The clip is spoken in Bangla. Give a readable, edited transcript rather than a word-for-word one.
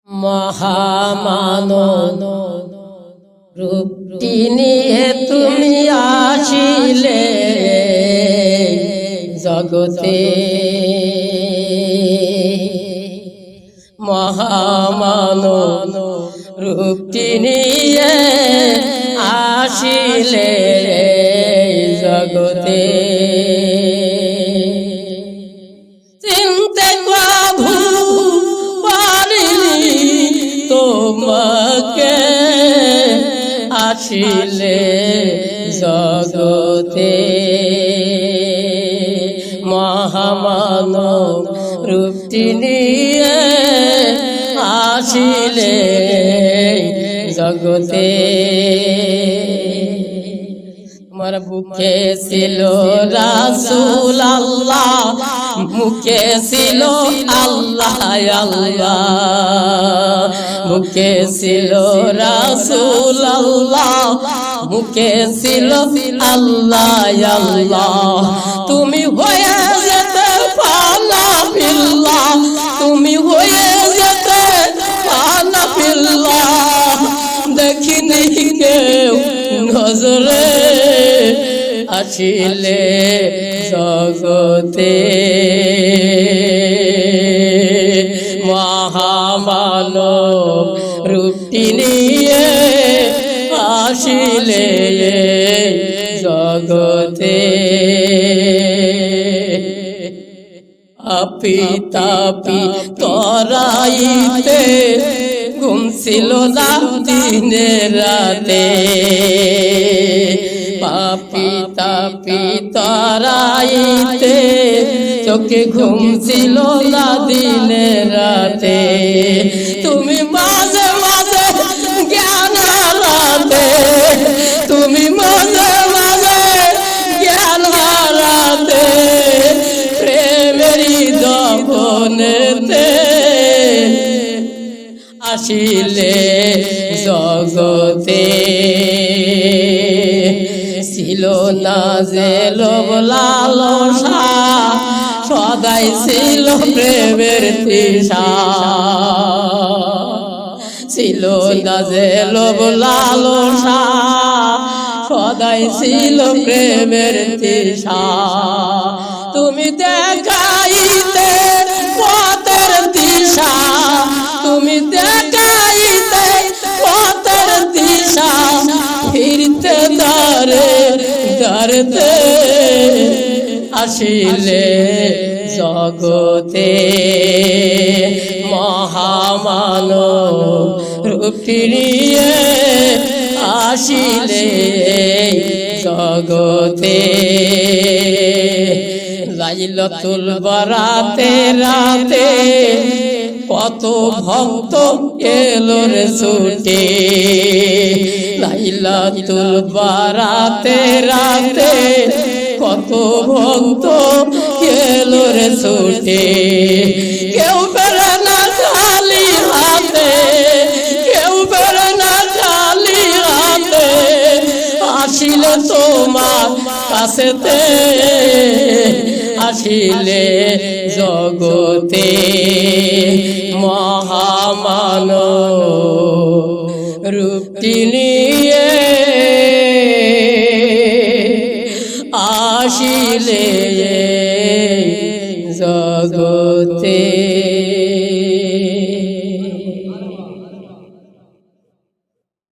মহামানব রূপটি নিয়ে তুমি আসিলে জগতে, মহামানব রূপটি নিয়ে আসিলে জগতে। চিনতে প্রভু পারিনি তোমাকে আসিলে জগতে, মহামানব রূপটি নিয়ে আসিলে জগতে। তোমার বুকে ছিল রাসূল আল্লাহ, মুখে ছিল আল্লাহ আল্লাহ, মুখে ছিল রাসূল আল্লাহ, মুখে ছিল আল্লাহ আল্লাহ। তুমি হয়ে যেতে ফানা ফিল্লাহ, তুমি হয়ে যেতে ফানা ফিল্লাহ। দেখিনি কেউ নজরে আসিলে জগতে, মহামানব রূপটি নিয়ে আসিলে জগতে। আপিতাপি তরাইতে ঘুম ছিল না দিনে রাতে, পাপি তাপি তরাইতে চোখে ঘুম ছিল না দিনে রাতে। তুমি মাঝে মাঝে জ্ঞান হারাতে, তুমি মাঝে মাঝে জ্ঞান হারাতে, প্রেমেরই দহনেতে আসিলে জগতে। ছিল না যে লোভ লালসা, সদাই ছিল প্রেমের তৃষা, ছিল না যে লোভ লালসা, সদাই ছিল প্রেমের তৃষা। তুমি দেখাইতে পথের দিশা, তুমি দেখাইতে পথের দিশা, ফিরতে দারে দারতে আসিলে জগতে, মহামানব রূপটি নিয়ে আসিলে জগতে। লাইলাতুল বরাতে রাতে কত ভক্ত এলো রে ছুটে, লাইলাতুল বরাতে রাতে কত ভক্ত এলো রে ছুটে। কেউ বেরে না খালি হাতে, কেউ বেরে না খালি হাতে, আসিলে তোমার কাছেতে আসিলে জগতে, মহামানব রূপটি নিয়ে